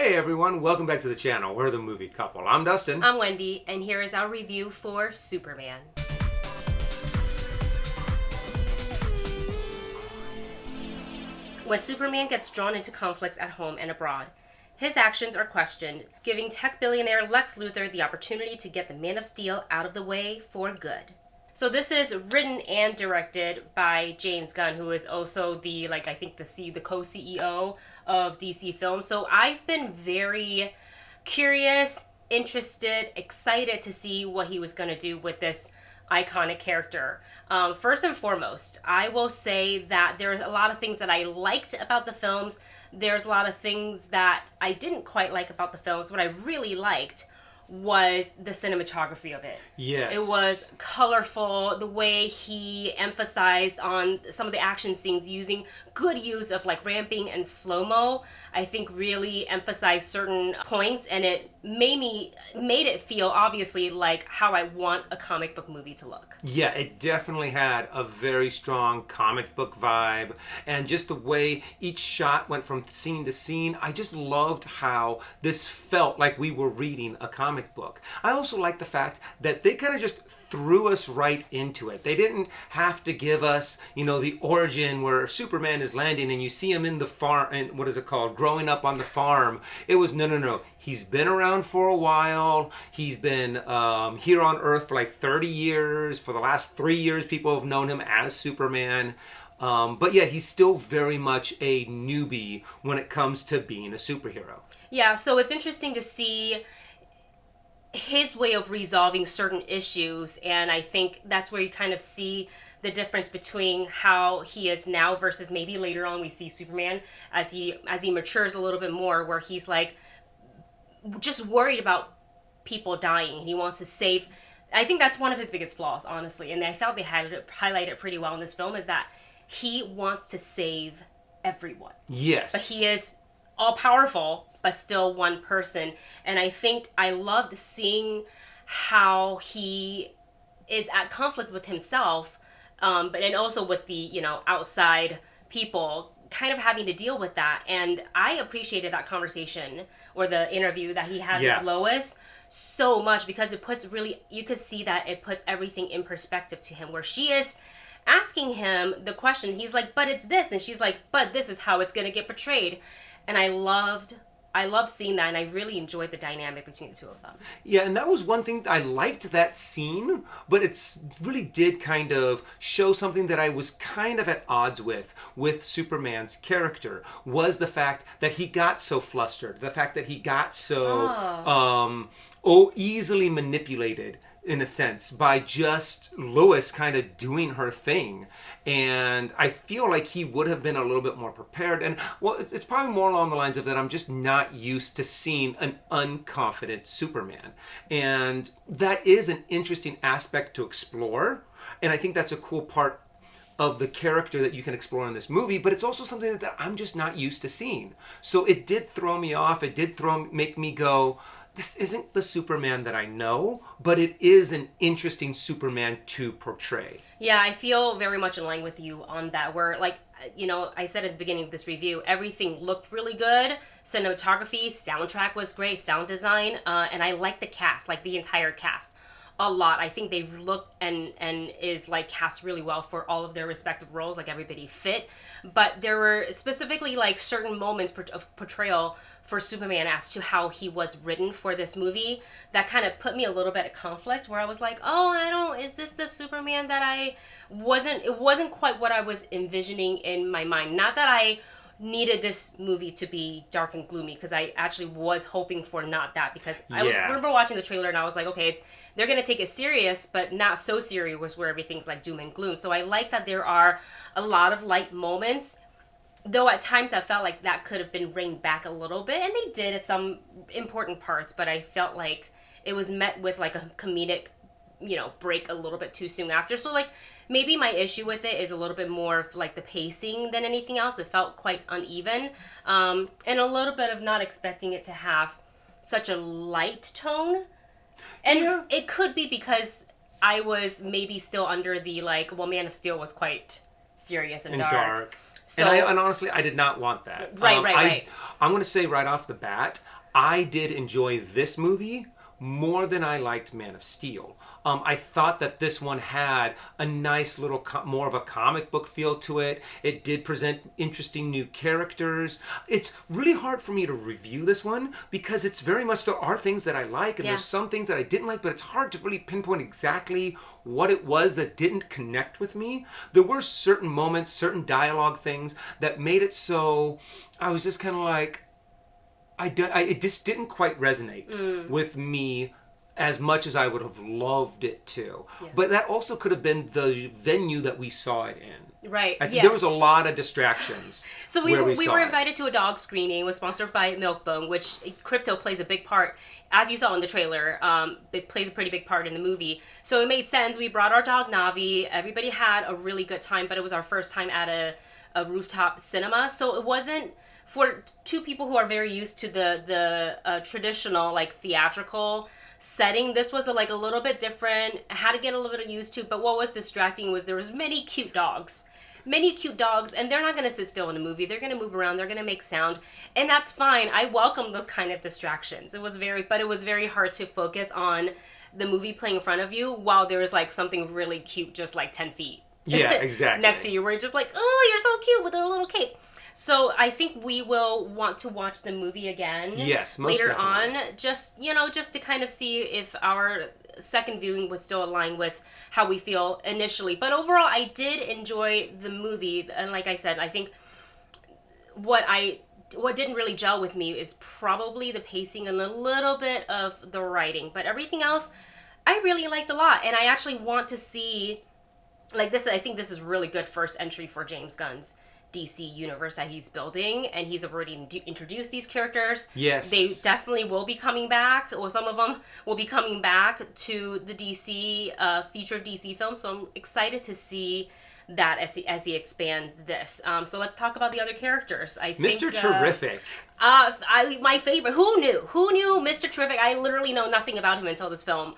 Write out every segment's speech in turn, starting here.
Hey everyone, welcome back to the channel. We're the movie couple. I'm Dustin. I'm Wendy, and here is our review for Superman. When Superman gets drawn into conflicts at home and abroad, his actions are questioned, giving tech billionaire Lex Luthor the opportunity to get the Man of Steel out of the way for good. So this is written and directed by James Gunn, who is also the co-CEO of DC Films. So I've been very curious, interested, excited to see what he was going to do with this iconic character. First and foremost, I will say that there's a lot of things that I liked about the films. There's a lot of things that I didn't quite like about the films. What I really liked was the cinematography of it. Yes. It was colorful, the way he emphasized on some of the action scenes using good use of like ramping and slow-mo. I think really emphasized certain points, and it made it feel obviously like how I want a comic book movie to look. Yeah, it definitely had a very strong comic book vibe, and just the way each shot went from scene to scene. I just loved how this felt like we were reading a comic book. I also like the fact that they kind of just threw us right into it. They didn't have to give us, the origin where Superman is landing and you see him in the farm, and what is it called, growing up on the farm. It was no. He's been around for a while. He's been here on Earth for like 30 years. For the last 3 years, people have known him as Superman. But yeah, he's still very much a newbie when it comes to being a superhero. Yeah, so it's interesting to see his way of resolving certain issues, and I think that's where you kind of see the difference between how he is now versus maybe later on we see Superman as he matures a little bit more, where he's like just worried about people dying and he wants to save. I think that's one of his biggest flaws, honestly, and I thought they highlighted pretty well in this film, is that he wants to save everyone. Yes. But he is all powerful, but still one person. And I think I loved seeing how he is at conflict with himself, and also with the, outside people kind of having to deal with that. And I appreciated that conversation or the interview that he had with Lois so much, because it puts you could see that it puts everything in perspective to him, where she is asking him the question. He's like, but it's this. And she's like, but this is how it's going to get portrayed. And I loved seeing that, and I really enjoyed the dynamic between the two of them. Yeah, and that was one thing. I liked that scene, but it really did kind of show something that I was kind of at odds with Superman's character, was the fact that he got so flustered, the fact that he got so easily manipulated, in a sense, by just Lois kind of doing her thing. And I feel like he would have been a little bit more prepared. And, well, it's probably more along the lines of that I'm just not used to seeing an unconfident Superman. And that is an interesting aspect to explore. And I think that's a cool part of the character that you can explore in this movie, but it's also something that I'm just not used to seeing. So it did throw me off. It did make me go, this isn't the Superman that I know, but it is an interesting Superman to portray. Yeah, I feel very much in line with you on that, where, like, I said at the beginning of this review, everything looked really good. Cinematography, soundtrack was great, sound design, and I like the cast, like the entire cast, a lot. I think they look and is like cast really well for all of their respective roles, like everybody fit. But there were specifically like certain moments of portrayal for Superman as to how he was written for this movie that kind of put me a little bit at conflict, where I was like, is this the Superman that it wasn't quite what I was envisioning in my mind. Not that I needed this movie to be dark and gloomy, because I actually was hoping for not that, because I remember watching the trailer and I was like, okay, they're going to take it serious, but not so serious where everything's like doom and gloom. So I like that there are a lot of light moments, though at times I felt like that could have been reined back a little bit, and they did at some important parts, but I felt like it was met with like a comedic, break a little bit too soon after. So like maybe my issue with it is a little bit more of like the pacing than anything else. It felt quite uneven, and a little bit of not expecting it to have such a light tone. And it could be because I was maybe still under the Man of Steel was quite serious and dark. So And honestly, I did not want that. Right. I'm going to say right off the bat, I did enjoy this movie more than I liked Man of Steel. I thought that this one had a nice little, more of a comic book feel to it. It did present interesting new characters. It's really hard for me to review this one because it's very much, there are things that I like and there's some things that I didn't like, but it's hard to really pinpoint exactly what it was that didn't connect with me. There were certain moments, certain dialogue things that made it so I was just kind of like, it just didn't quite resonate with me as much as I would have loved it to. Yeah. But that also could have been the venue that we saw it in. Right. I think there was a lot of distractions. So we were invited to a dog screening. It was sponsored by Milkbone, which crypto plays a big part. As you saw in the trailer, it plays a pretty big part in the movie. So it made sense. We brought our dog Navi. Everybody had a really good time, but it was our first time at a rooftop cinema. So it wasn't, for two people who are very used to the traditional, like, theatrical setting, this was a little bit different. I had to get a little bit used to, but what was distracting was there was many cute dogs, and they're not going to sit still in a movie. They're going to move around, they're going to make sound, and that's fine. I welcome those kind of distractions. It was very hard to focus on the movie playing in front of you while there was something really cute just 10 feet next to you, where you're just oh, you're so cute with a little cape. So I think we will want to watch the movie again. Yes, most later definitely. on, just to kind of see if our second viewing would still align with how we feel initially. But overall, I did enjoy the movie, and like I said, I think what didn't really gel with me is probably the pacing and a little bit of the writing. But everything else, I really liked a lot, and I actually want to see this. I think this is really good first entry for James Gunn's DC universe that he's building, and he's already introduced these characters. Yes. They definitely will be coming back, or some of them will be coming back to the DC, future DC films, so I'm excited to see that as he expands this. So let's talk about the other characters. I think Mr. Terrific. My favorite. Who knew Mr. Terrific? I literally know nothing about him until this film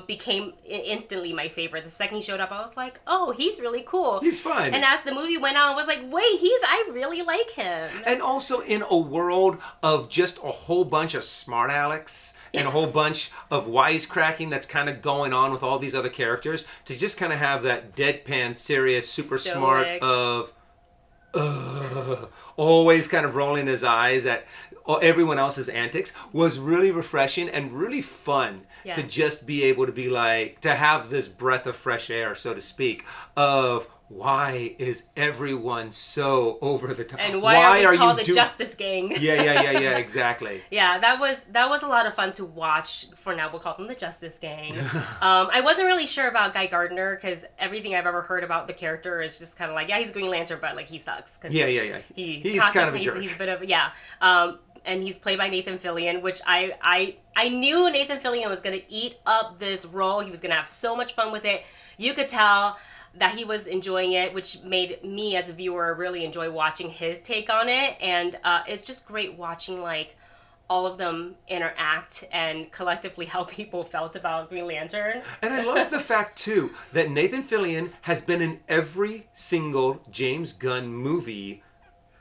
became instantly my favorite. The second he showed up, I was like, oh, he's really cool. He's fun. And as the movie went on, I was like, wait, I really like him. And also in a world of just a whole bunch of smart alecks and a whole bunch of wisecracking that's kind of going on with all these other characters, to just kind of have that deadpan, serious, super smart of always kind of rolling his eyes at everyone else's antics was really refreshing and really fun to just be able to be to have this breath of fresh air, so to speak, of why is everyone so over the top? And why are we called the Justice Gang? Yeah, exactly. Yeah, that was a lot of fun to watch. For now, we'll call them the Justice Gang. I wasn't really sure about Guy Gardner, because everything I've ever heard about the character is just kind of he's Green Lantern, but he sucks. He's kind of a jerk. He's a bit of and he's played by Nathan Fillion, which I knew Nathan Fillion was going to eat up this role. He was going to have so much fun with it. You could tell that he was enjoying it, which made me as a viewer really enjoy watching his take on it. And it's just great watching all of them interact and collectively how people felt about Green Lantern. And I love the fact too that Nathan Fillion has been in every single James Gunn movie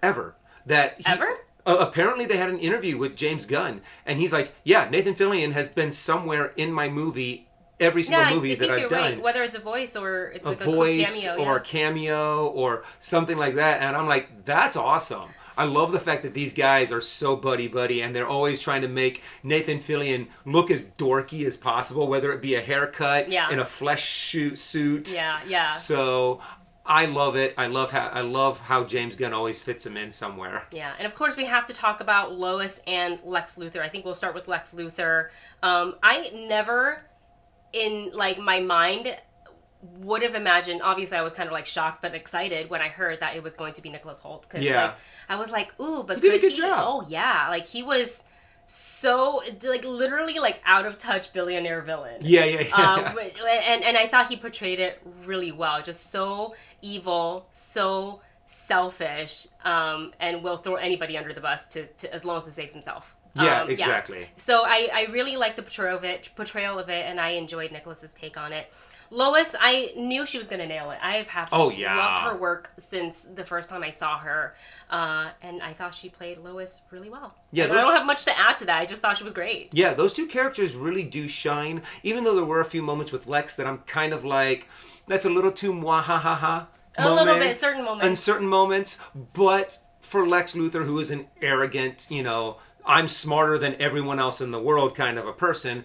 ever. Ever? Apparently they had an interview with James Gunn, and he's like, yeah, Nathan Fillion has been somewhere in my movie, every single movie that I've done. Right. Whether it's a voice or it's a voice cameo, or a cameo or something like that. And I'm like, that's awesome. I love the fact that these guys are so buddy-buddy, and they're always trying to make Nathan Fillion look as dorky as possible, whether it be a haircut, in a flesh suit. Yeah. So I love it. I love how James Gunn always fits him in somewhere. Yeah, and of course we have to talk about Lois and Lex Luthor. I think we'll start with Lex Luthor. I never, in my mind, would have imagined. Obviously, I was kind of shocked but excited when I heard that it was going to be Nicholas Hoult, because I was like, ooh, but he did a good job. Oh yeah, he was so literally out of touch billionaire villain. Yeah. And I thought he portrayed it really well. Just so evil, so selfish, and will throw anybody under the bus to as long as it saves himself. Yeah, exactly. So I really liked the portrayal of it, and I enjoyed Nicholas's take on it. Lois, I knew she was going to nail it. Have Oh, yeah. loved her work since the first time I saw her. And I thought she played Lois really well. Yeah, And I don't have much to add to that. I just thought she was great. Yeah, those two characters really do shine, even though there were a few moments with Lex that I'm kind of like, that's a little too mwahahaha. A little bit, certain moments. And certain moments, but for Lex Luthor, who is an arrogant, I'm smarter than everyone else in the world kind of a person,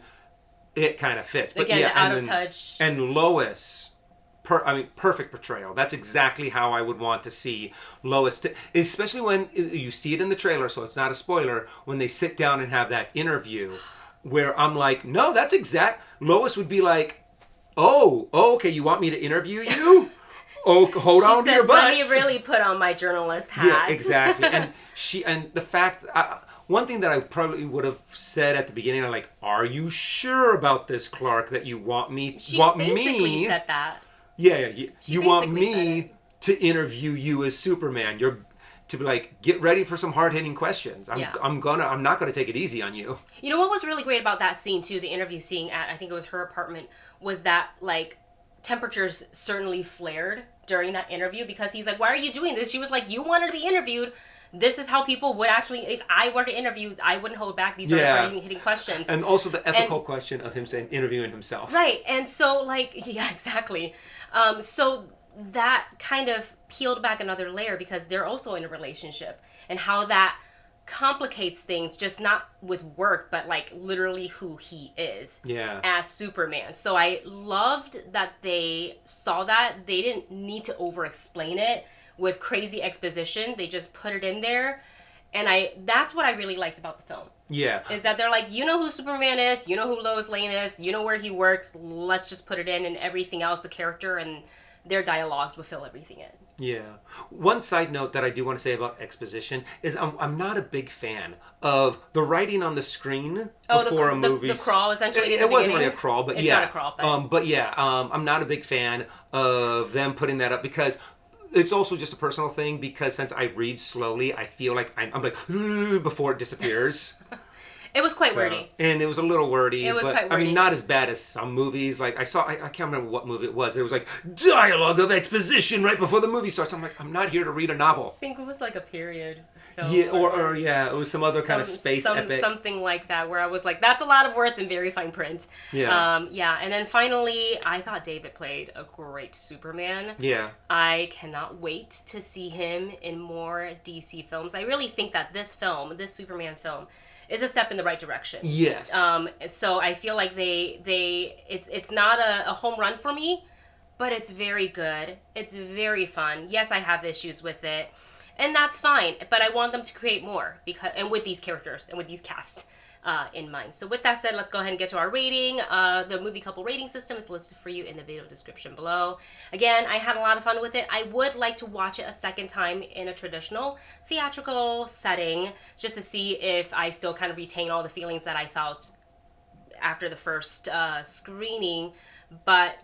it kind of fits. But Again, yeah, out of touch. And Lois, perfect portrayal. That's exactly how I would want to see Lois, especially when you see it in the trailer, so it's not a spoiler, when they sit down and have that interview where I'm like, no, that's Lois would be like, oh, okay, you want me to interview you? Oh, hold on to your butts. Let me really put on my journalist hat. Yeah, exactly. And the fact, one thing that I probably would have said at the beginning, I'm like, are you sure about this, Clark, that you want me? She basically said that. Yeah. You want me to interview you as Superman? You're to be like, get ready for some hard-hitting questions. I'm not gonna take it easy on you. You know what was really great about that scene too, the interview scene at, I think it was her apartment, was that like temperatures certainly flared during that interview, because he's like, why are you doing this? She was like, you wanted to be interviewed. This is how people would actually, if I were to interview, I wouldn't hold back. These are hard-hitting questions. And also the ethical question of him saying, interviewing himself. Right. And so like, yeah, exactly. So that kind of peeled back another layer, because they're also in a relationship, and how that complicates things, just not with work, but like literally who he is as Superman. So I loved that they saw that. They didn't need to over explain it with crazy exposition. They just put it in there. And that's what I really liked about the film. Yeah. Is that they're like, you know who Superman is, you know who Lois Lane is, you know where he works, let's just put it in, and everything else, the character and their dialogues will fill everything in. Yeah. One side note that I do want to say about exposition is I'm not a big fan of the writing on the screen before a movie. The crawl, essentially. It wasn't really a crawl, but it's not a crawl. But I'm not a big fan of them putting that up, because it's also just a personal thing, because since I read slowly, I feel like I'm like before it disappears. It was quite wordy. And it was a little wordy. It was quite wordy. I mean, not as bad as some movies. Like, I can't remember what movie it was. It was like, dialogue of exposition right before the movie starts. I'm like, I'm not here to read a novel. I think it was like a period film. Yeah, or it was some other kind of space epic. Something like that, where I was like, that's a lot of words in very fine print. Yeah. And then finally, I thought David played a great Superman. Yeah. I cannot wait to see him in more DC films. I really think that this Superman film, is a step in the right direction. Yes. So I feel like it's not a home run for me, but it's very good. It's very fun. Yes, I have issues with it, and that's fine. But I want them to create more, and with these characters and with these casts in mind. So with that said, let's go ahead and get to our rating. The movie couple rating system is listed for you in the video description below. Again, I had a lot of fun with it. I would like to watch it a second time in a traditional theatrical setting, just to see if I still kind of retain all the feelings that I felt after the first screening. But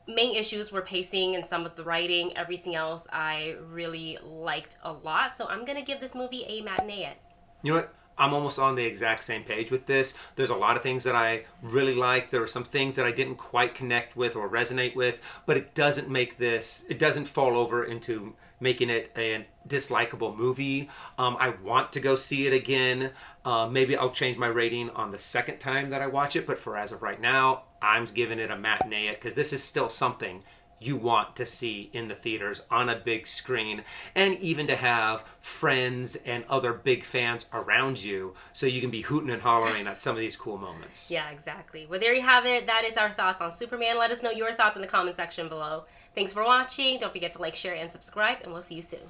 main issues were pacing and some of the writing. Everything else I really liked a lot. So I'm going to give this movie a matinee at. You know what? I'm almost on the exact same page with this. There's a lot of things that I really like. There are some things that I didn't quite connect with or resonate with, but it doesn't fall over into making it a dislikable movie. I want to go see it again. Maybe I'll change my rating on the second time that I watch it, but for as of right now, I'm giving it a matinee, because this is still something you want to see in the theaters on a big screen, and even to have friends and other big fans around you so you can be hooting and hollering at some of these cool moments. Yeah, exactly. Well, there you have it. That is our thoughts on Superman. Let us know your thoughts in the comment section below. Thanks for watching. Don't forget to like, share, and subscribe, and we'll see you soon.